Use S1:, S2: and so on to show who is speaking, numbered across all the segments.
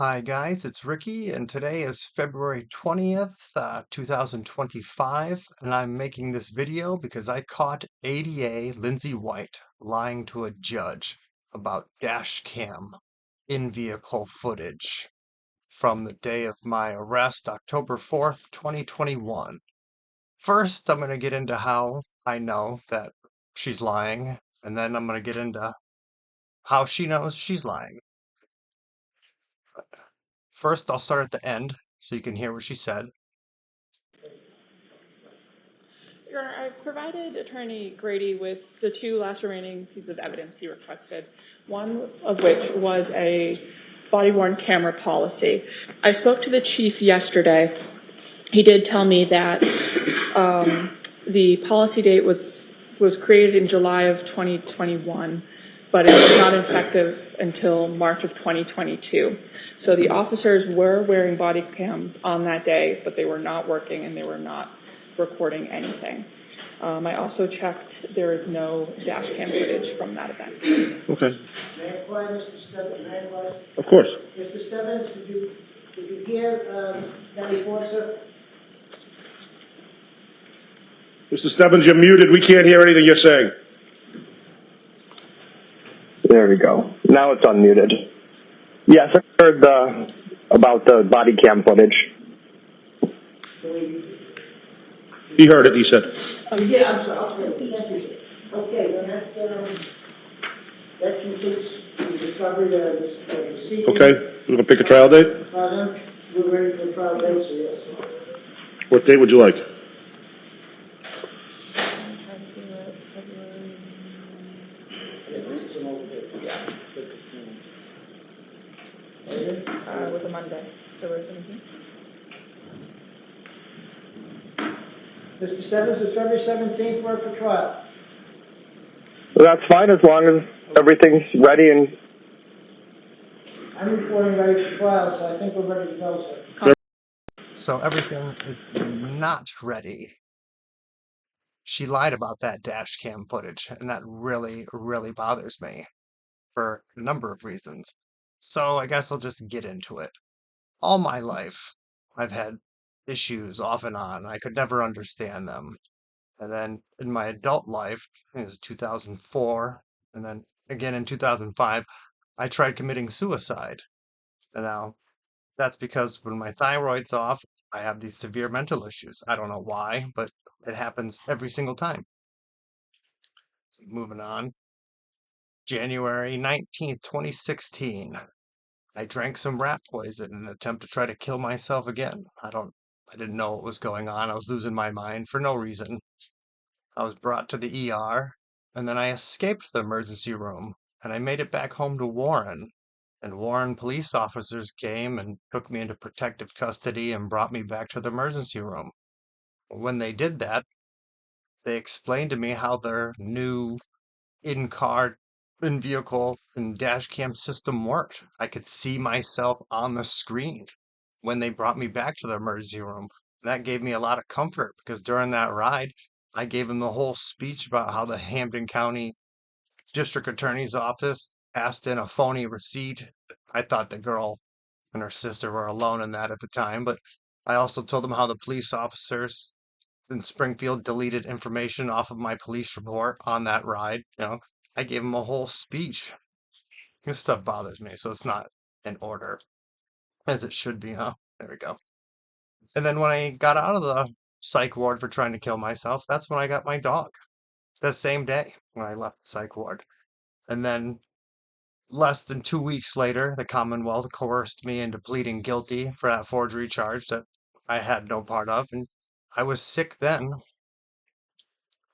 S1: Hi guys, it's Ricky, and today is February 20th, 2025, and I'm making this video because I caught ADA Lindsay White lying to a judge about dash cam in-vehicle footage from the day of my arrest, October 4th, 2021. First, I'm going to get into how I know that she's lying, and then I'm going to get into how she knows she's lying. First, I'll start at the end so you can hear what she said.
S2: Your Honor, I've provided Attorney Grady with the two last remaining pieces of evidence he requested, one of which was a body-worn camera policy. I spoke to the chief yesterday. He did tell me that the policy date was created in July of 2021, but it was not effective until March of 2022. So the officers were wearing body cams on that day, but they were not working and they were not recording anything. I also checked, there is no dash cam footage from that event.
S3: Okay,
S4: May I inquire, Mr. Stebbins, may I inquire?
S3: of course.
S4: Mr. Stebbins, did you hear that report, sir?
S3: Mr. Stebbins, you're muted. We can't hear anything you're saying.
S5: There we go. Now it's unmuted. Yes, I heard about the body cam footage.
S3: He heard it, he said.
S4: Oh, yeah, I'm sorry, okay, yes, it is. Okay, then that completes the discovery of the secret.
S3: Okay, we're gonna pick a trial date?
S4: Then we're ready for the trial date, so yes.
S3: What date would you like?
S2: It was a Monday, February 17th.
S4: Mr. Stebbins, does February 17th work for trial?
S5: That's fine as long as everything's ready and
S4: I'm reporting ready for trial, so I think we're ready to go, sir.
S1: So everything is not ready. She lied about that dash cam footage, and that really, really bothers me for a number of reasons. So I guess I'll just get into it. All my life, I've had issues off and on. I could never understand them. And then in my adult life, it was 2004, and then again in 2005, I tried committing suicide. And now that's because when my thyroid's off, I have these severe mental issues. I don't know why, but it happens every single time. Moving on. January 19th, 2016. I drank some rat poison in an attempt to try to kill myself again. I didn't know what was going on. I was losing my mind for no reason. I was brought to the ER, and then I escaped the emergency room, and I made it back home to Warren. And Warren police officers came and took me into protective custody and brought me back to the emergency room. When they did that, they explained to me how their new in-car, in-vehicle, and dash cam system worked. I could see myself on the screen when they brought me back to the emergency room. That gave me a lot of comfort because during that ride, I gave them the whole speech about how the Hampden County District Attorney's Office passed in a phony receipt. I thought the girl and her sister were alone in that at the time, but I also told them how the police officers in Springfield deleted information off of my police report on that ride. I gave them a whole speech. This stuff bothers me, so it's not in order as it should be, huh? There we go. And then when I got out of the psych ward for trying to kill myself, that's when I got my dog. The same day when I left the psych ward. And then less than 2 weeks later, the Commonwealth coerced me into pleading guilty for that forgery charge that I had no part of. And I was sick then.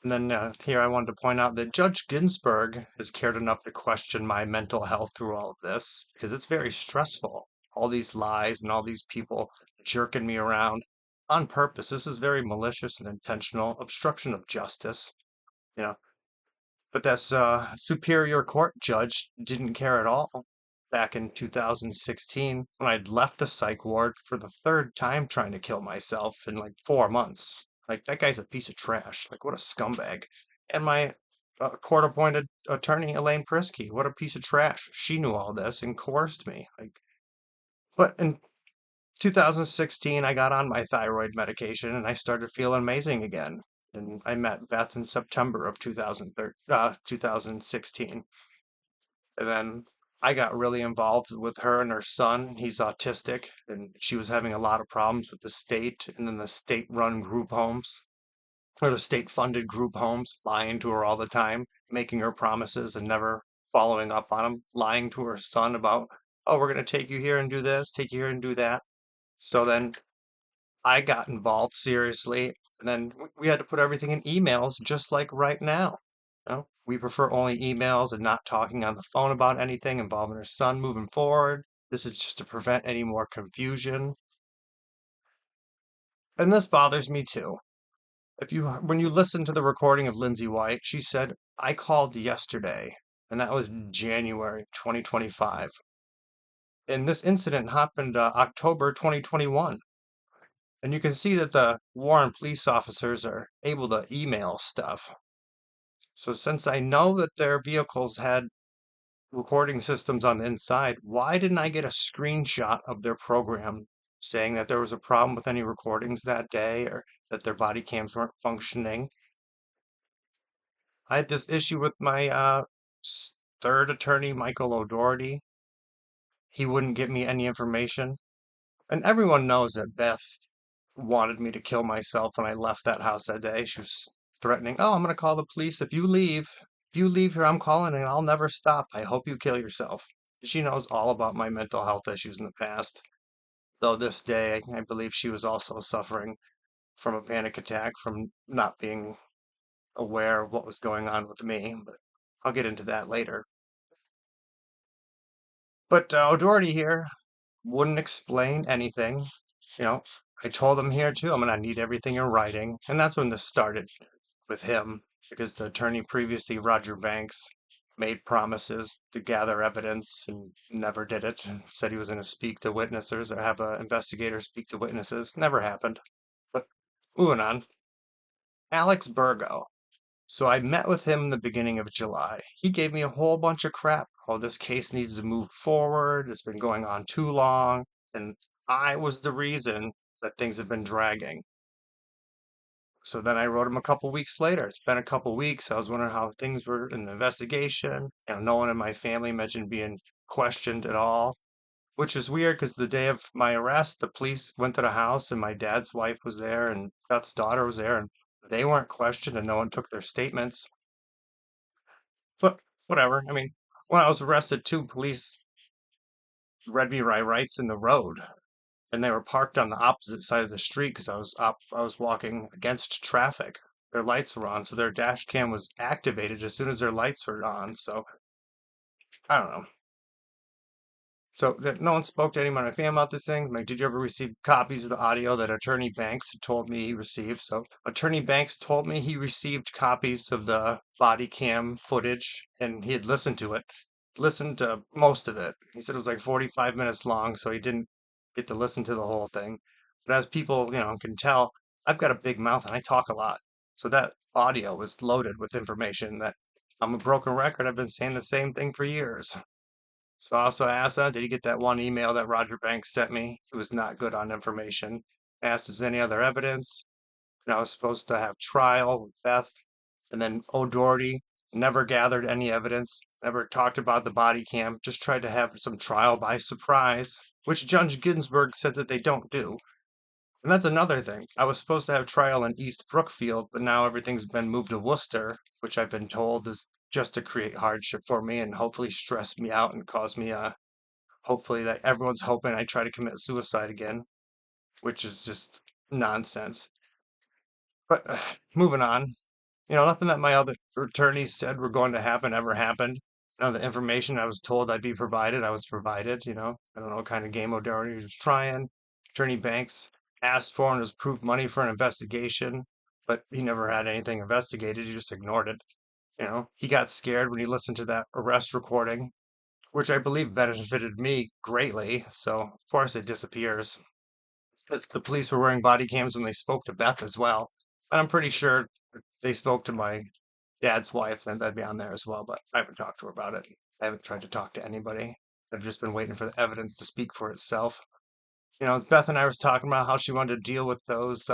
S1: And then here I wanted to point out that Judge Ginsburg has cared enough to question my mental health through all of this because it's very stressful. All these lies and all these people jerking me around on purpose. This is very malicious and intentional obstruction of justice. You know, but this Superior Court judge didn't care at all back in 2016 when I'd left the psych ward for the third time trying to kill myself in like 4 months. Like, that guy's a piece of trash. Like, what a scumbag. And my court appointed attorney, Elaine Prisky, what a piece of trash. She knew all this and coerced me. Like, But in 2016, I got on my thyroid medication and I started feeling amazing again. And I met Beth in September of 2016. And then I got really involved with her and her son. He's autistic, and she was having a lot of problems with the state and then the state-run group homes or the state-funded group homes, lying to her all the time, making her promises and never following up on them, lying to her son about, oh, we're going to take you here and do this, take you here and do that. So then I got involved seriously, and then we had to put everything in emails, just like right now. We prefer only emails and not talking on the phone about anything involving our son moving forward. This is just to prevent any more confusion. And this bothers me too. When you listen to the recording of Lindsay White, she said, I called yesterday, and that was January 2025. And this incident happened October 2021. And you can see that the Warren police officers are able to email stuff. So since I know that their vehicles had recording systems on the inside, why didn't I get a screenshot of their program saying that there was a problem with any recordings that day or that their body cams weren't functioning? I had this issue with my third attorney, Michael O'Doherty. He wouldn't give me any information. And everyone knows that Beth wanted me to kill myself when I left that house that day. She was threatening, oh, I'm going to call the police if you leave. If you leave here, I'm calling and I'll never stop. I hope you kill yourself. She knows all about my mental health issues in the past. Though this day, I believe she was also suffering from a panic attack from not being aware of what was going on with me. But I'll get into that later. But O'Doherty here wouldn't explain anything. You know, I told him here too, I'm gonna need everything in writing. And that's when this started with him, because the attorney previously, Roger Banks, made promises to gather evidence and never did it. Said he was gonna speak to witnesses or have an investigator speak to witnesses. Never happened. But moving on. Alex Burgo. So I met with him in the beginning of July. He gave me a whole bunch of crap. Oh, this case needs to move forward. It's been going on too long. And I was the reason that things have been dragging. So then I wrote him a couple weeks later. It's been a couple weeks. I was wondering how things were in the investigation. No one in my family mentioned being questioned at all, which is weird because the day of my arrest, the police went to the house and my dad's wife was there and Beth's daughter was there and they weren't questioned and no one took their statements. But whatever. I mean, when I was arrested, two police read me my rights in the road, and they were parked on the opposite side of the street because I was walking against traffic. Their lights were on, so their dash cam was activated as soon as their lights were on. So I don't know. So no one spoke to anyone in my family about this thing. Like, did you ever receive copies of the audio that Attorney Banks had told me he received? So Attorney Banks told me he received copies of the body cam footage and he had listened to it, listened to most of it. He said it was like 45 minutes long, so he didn't get to listen to the whole thing. But as people, can tell, I've got a big mouth and I talk a lot. So that audio was loaded with information that I'm a broken record. I've been saying the same thing for years. So I also asked, did he get that one email that Roger Banks sent me? It was not good on information. Asked, is any other evidence? And I was supposed to have trial with Beth. And then O'Doherty never gathered any evidence, never talked about the body cam, just tried to have some trial by surprise, which Judge Ginsburg said that they don't do. And that's another thing. I was supposed to have trial in East Brookfield, but now everything's been moved to Worcester, which I've been told is just to create hardship for me and hopefully stress me out and cause me hopefully that everyone's hoping I try to commit suicide again, which is just nonsense. But moving on, nothing that my other attorneys said were going to happen ever happened. The information I was told I'd be provided, I was provided. I don't know what kind of game O'Doherty was trying. Attorney Banks asked for and was approved money for an investigation, but he never had anything investigated. He just ignored it. He got scared when he listened to that arrest recording, which I believe benefited me greatly. So, of course, it disappears. Because the police were wearing body cams when they spoke to Beth as well. And I'm pretty sure they spoke to my dad's wife, and that'd be on there as well, but I haven't talked to her about it. I haven't tried to talk to anybody. I've just been waiting for the evidence to speak for itself. Beth and I was talking about how she wanted to deal with those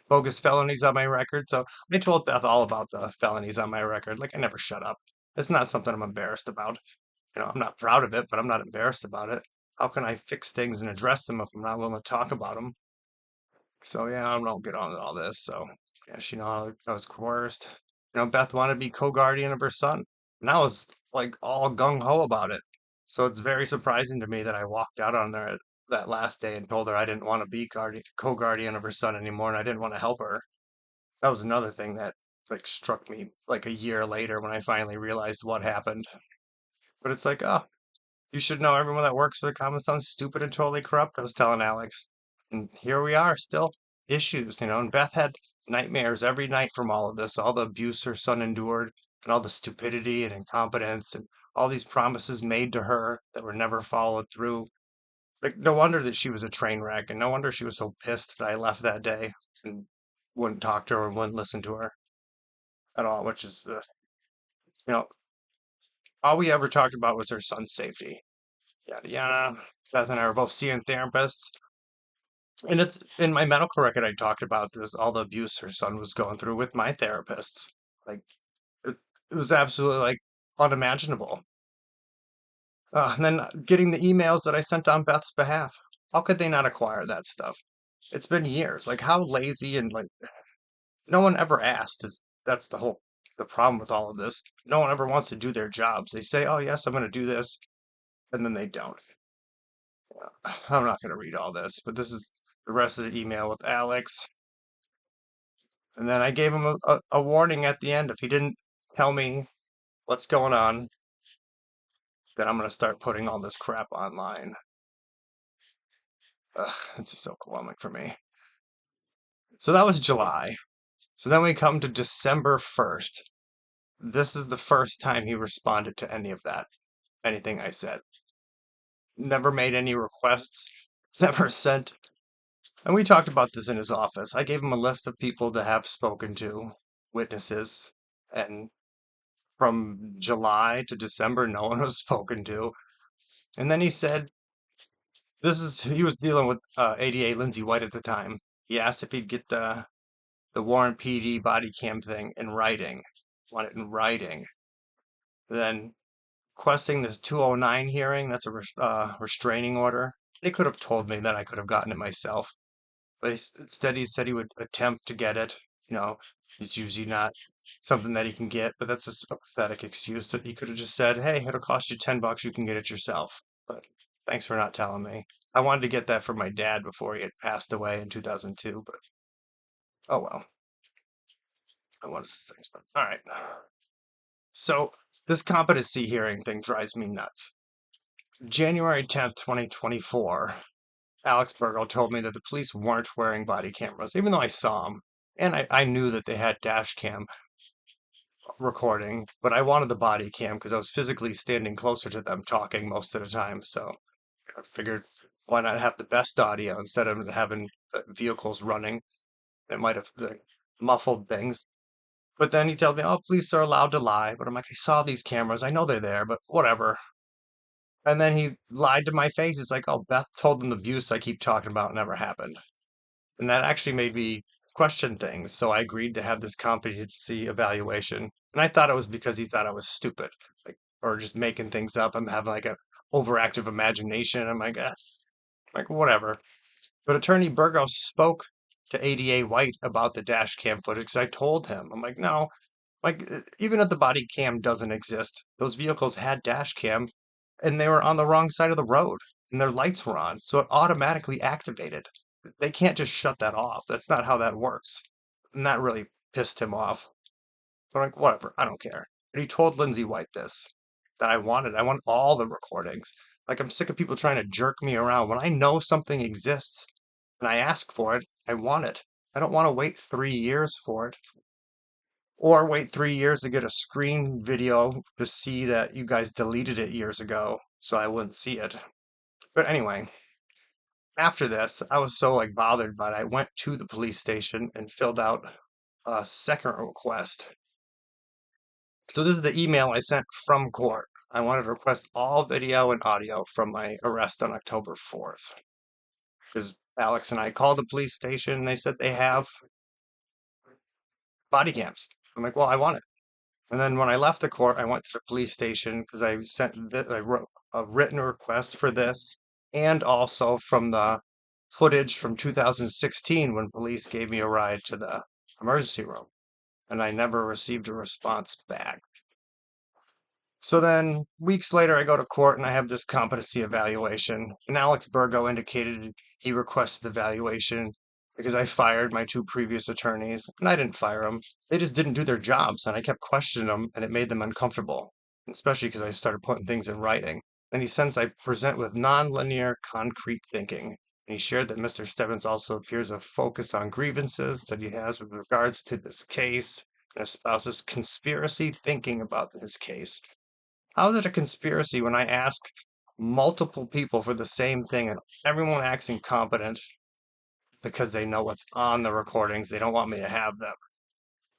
S1: bogus felonies on my record. So I told Beth all about the felonies on my record. Like, I never shut up. It's not something I'm embarrassed about. I'm not proud of it, but I'm not embarrassed about it. How can I fix things and address them if I'm not willing to talk about them? So yeah, I don't get on with all this. So yeah, she know I was coerced. Beth wanted to be co-guardian of her son, and I was like all gung ho about it. So it's very surprising to me that I walked out on her that last day and told her I didn't want to be co-guardian of her son anymore, and I didn't want to help her. That was another thing that like struck me like a year later when I finally realized what happened. But it's like, oh, you should know everyone that works for the Common sounds stupid and totally corrupt. I was telling Alex. And here we are, still issues. And Beth had nightmares every night from all of this, all the abuse her son endured, and all the stupidity and incompetence, and all these promises made to her that were never followed through. Like, no wonder that she was a train wreck, and no wonder she was so pissed that I left that day and wouldn't talk to her and wouldn't listen to her at all, which is, you know, all we ever talked about was her son's safety. Yada yada. Beth and I were both seeing therapists. And it's in my medical record, I talked about this, all the abuse her son was going through with my therapists. Like, it, it was absolutely like unimaginable. And then getting the emails that I sent on Beth's behalf. How could they not acquire that stuff? It's been years. Like, how lazy and like, no one ever asked. That's the problem with all of this. No one ever wants to do their jobs. They say, oh, yes, I'm going to do this. And then they don't. I'm not going to read all this, but this is the rest of the email with Alex. And then I gave him a warning at the end. If he didn't tell me what's going on, then I'm going to start putting all this crap online. Ugh, it's just overwhelming for me. So that was July. So then we come to December 1st. This is the first time he responded to any of that, anything I said. Never made any requests, never sent. And we talked about this in his office. I gave him a list of people to have spoken to, witnesses, and from July to December, no one was spoken to. And then he said, he was dealing with ADA Lindsay White at the time. He asked if he'd get the Warren PD body cam thing in writing. Want it in writing. Then requesting this 209 hearing, that's a restraining order. They could have told me that I could have gotten it myself. But instead, he said he would attempt to get it. It's usually not something that he can get, but that's a pathetic excuse that he could have just said, hey, it'll cost you $10, you can get it yourself. But thanks for not telling me. I wanted to get that for my dad before he had passed away in 2002, but oh well. I want to things, but all right. So this competency hearing thing drives me nuts. January 10th, 2024. Alex Burgo told me that the police weren't wearing body cameras, even though I saw them. And I knew that they had dash cam recording, but I wanted the body cam because I was physically standing closer to them talking most of the time. So I figured why not have the best audio instead of having the vehicles running that might have muffled things. But then he tells me, oh, police are allowed to lie. But I'm like, I saw these cameras. I know they're there, but whatever. And then he lied to my face. It's like, oh, Beth told them the abuse I keep talking about never happened. And that actually made me question things. So I agreed to have this competency evaluation. And I thought it was because he thought I was stupid, like, or just making things up. I'm having like a overactive imagination. I'm like, like whatever. But Attorney Burgos spoke to ADA White about the dash cam footage because I told him, I'm like, no, like even if the body cam doesn't exist, those vehicles had dash cam and they were on the wrong side of the road and their lights were on, so it automatically activated. They can't just shut that off. That's not how that works. And that really pissed him off. But I'm like, whatever, I don't care. But he told Lindsay White this, that I want all the recordings. Like, I'm sick of people trying to jerk me around. When I know something exists and I ask for it, I want it. I don't want to wait 3 years for it. Or wait 3 years to get a screen video to see that you guys deleted it years ago so I wouldn't see it. But anyway, after this, I was so like bothered by it. I went to the police station and filled out a second request. So this is the email I sent from court. I wanted to request all video and audio from my arrest on October 4th. Because Alex and I called the police station and they said they have body cams. I'm like, well, I want it. And then when I left the court, I went to the police station because I wrote a written request for this and also from the footage from 2016 when police gave me a ride to the emergency room. And I never received a response back. So then, weeks later, I go to court and I have this competency evaluation. And Alex Burgo indicated he requested the evaluation because I fired my two previous attorneys. And I didn't fire them. They just didn't do their jobs. And I kept questioning them and it made them uncomfortable, especially because I started putting things in writing. And he says I present with nonlinear, concrete thinking. And he shared that Mr. Stebbins also appears to focus on grievances that he has with regards to this case and espouses conspiracy thinking about his case. How is it a conspiracy when I ask multiple people for the same thing and everyone acts incompetent because they know what's on the recordings? They don't want me to have them.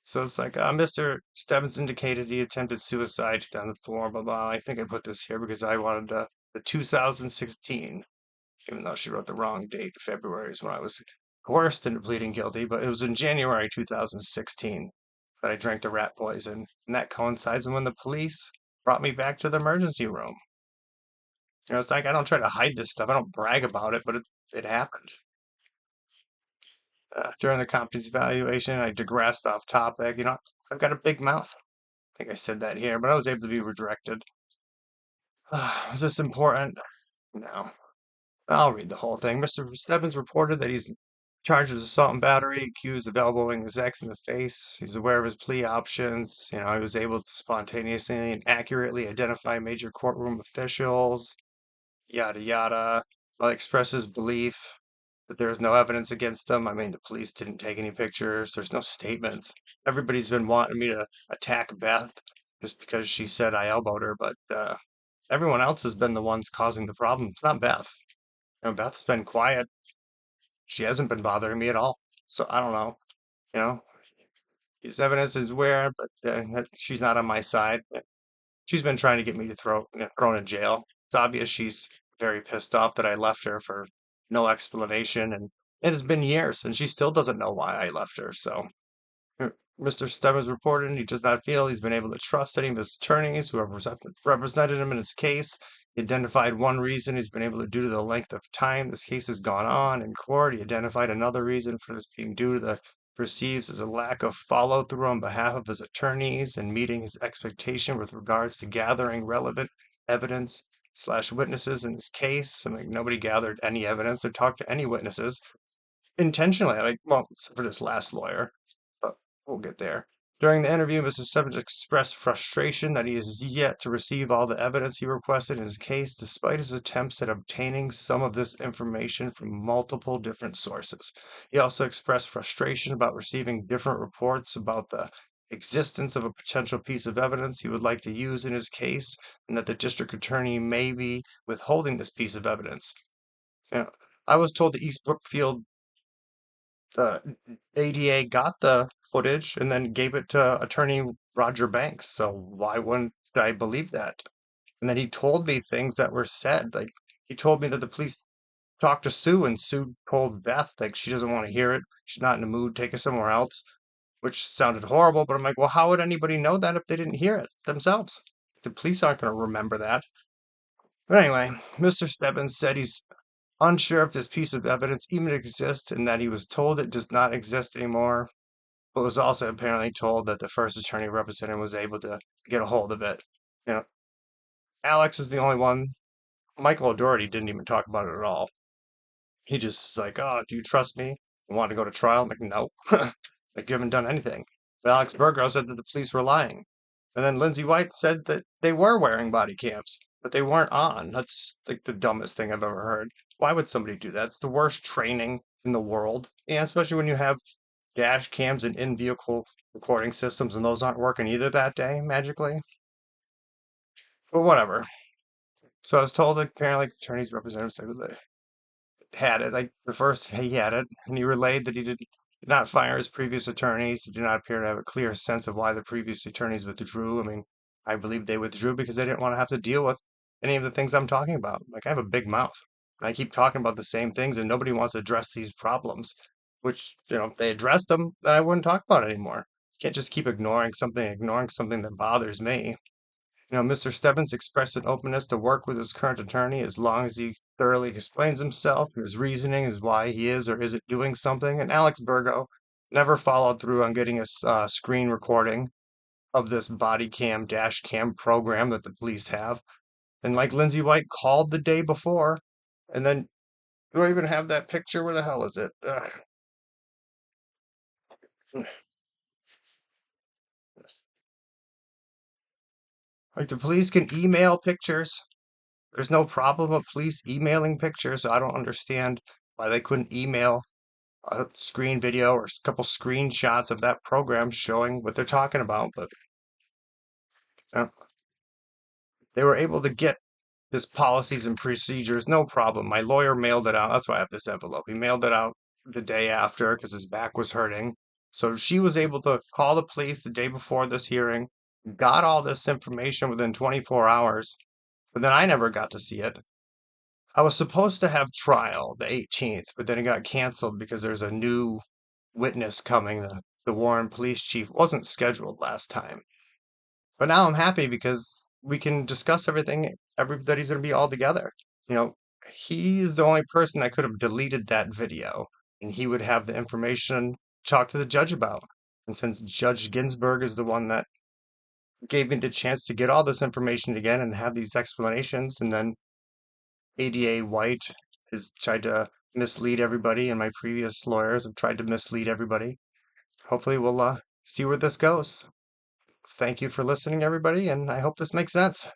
S1: So it's like, Mr. Stebbins indicated he attempted suicide 2004, blah, blah. I think I put this here because I wanted the 2016, even though she wrote the wrong date. February is when I was coerced into pleading guilty, but it was in January 2016 that I drank the rat poison. And that coincides with when the police brought me back to the emergency room. It's like I don't try to hide this stuff. I don't brag about it, but it happened. During the competency evaluation, I digressed off topic. I've got a big mouth. I think I said that here, but I was able to be redirected. Is this important? No. I'll read the whole thing. Mr. Stebbins reported that he's charged with assault and battery, accused of elbowing his ex in the face. He's aware of his plea options. He was able to spontaneously and accurately identify major courtroom officials, yada yada. I'll express his belief that there is no evidence against him. I mean, the police didn't take any pictures. There's no statements. Everybody's been wanting me to attack Beth just because she said I elbowed her, but everyone else has been the ones causing the problem. It's not Beth. Beth's been quiet. She hasn't been bothering me at all. So I don't know. You know, his evidence is where, but she's not on my side. She's been trying to get me to thrown in jail. It's obvious she's very pissed off that I left her for no explanation, and it has been years, and she still doesn't know why I left her. So Mr. Stebbins reported he does not feel he's been able to trust any of his attorneys who have represented him in his case. He identified one reason he's been able to due to the length of time this case has gone on in court. He identified another reason for this being due to the perceives as a lack of follow through on behalf of his attorneys and meeting his expectation with regards to gathering relevant evidence slash witnesses in this case. I mean, nobody gathered any evidence or talked to any witnesses intentionally. Well, for this last lawyer, but we'll get there. During the interview, Mr. Stebbins expressed frustration that he is yet to receive all the evidence he requested in his case, despite his attempts at obtaining some of this information from multiple different sources. He also expressed frustration about receiving different reports about the existence of a potential piece of evidence he would like to use in his case, and that the district attorney may be withholding this piece of evidence. I was told the East Brookfield ADA got the footage and then gave it to attorney Roger Banks. So why wouldn't I believe that? And then he told me things that were said. Like he told me that the police talked to Sue and Sue told Beth like she doesn't want to hear it. She's not in the mood. Take it somewhere else, which sounded horrible. But I'm like, well, how would anybody know that if they didn't hear it themselves? The police aren't going to remember that. But anyway, Mr. Stebbins said he's unsure if this piece of evidence even exists and that he was told it does not exist anymore, but was also apparently told that the first attorney representing was able to get a hold of it. You know, Alex is the only one. Michael O'Doherty didn't even talk about it at all. He just is like, oh, do you trust me? I want to go to trial? I'm like, no. Like, you haven't done anything. But Alex Burgo said that the police were lying. And then Lindsay White said that they were wearing body cams, but they weren't on. That's like the dumbest thing I've ever heard. Why would somebody do that? It's the worst training in the world. Yeah, especially when you have dash cams and in-vehicle recording systems, and those aren't working either that day, magically. But whatever. So I was told that apparently attorney's representative said that they had it. Like the first, he had it, and he relayed that he did not fire his previous attorneys. He did not appear to have a clear sense of why the previous attorneys withdrew. I mean, I believe they withdrew because they didn't want to have to deal with any of the things I'm talking about. Like, I have a big mouth. And I keep talking about the same things, and nobody wants to address these problems. Which, if they addressed them, then I wouldn't talk about it anymore. You can't just keep ignoring something that bothers me. Mr. Stebbins expressed an openness to work with his current attorney as long as he thoroughly explains himself, his reasoning is why he is or isn't doing something. And Alex Virgo never followed through on getting a screen recording of this body cam dash cam program that the police have. And like Lindsay White called the day before, and then do I even have that picture? Where the hell is it? Ugh. Like the police can email pictures. There's no problem with police emailing pictures, so I don't understand why they couldn't email a screen video or a couple screenshots of that program showing what they're talking about. But uh, they were able to get his policies and procedures, no problem. My lawyer mailed it out. That's why I have this envelope. He mailed it out the day after because his back was hurting. So she was able to call the police the day before this hearing, got all this information within 24 hours, but then I never got to see it. I was supposed to have trial the 18th, but then it got canceled because there's a new witness coming. The Warren police chief wasn't scheduled last time. But now I'm happy because we can discuss everything. Everybody's going to be all together. You know, he's the only person that could have deleted that video, and he would have the information to talk to the judge about. And since Judge Ginsburg is the one that gave me the chance to get all this information again and have these explanations, and then ADA White has tried to mislead everybody, and my previous lawyers have tried to mislead everybody. Hopefully, we'll see where this goes. Thank you for listening, everybody, and I hope this makes sense.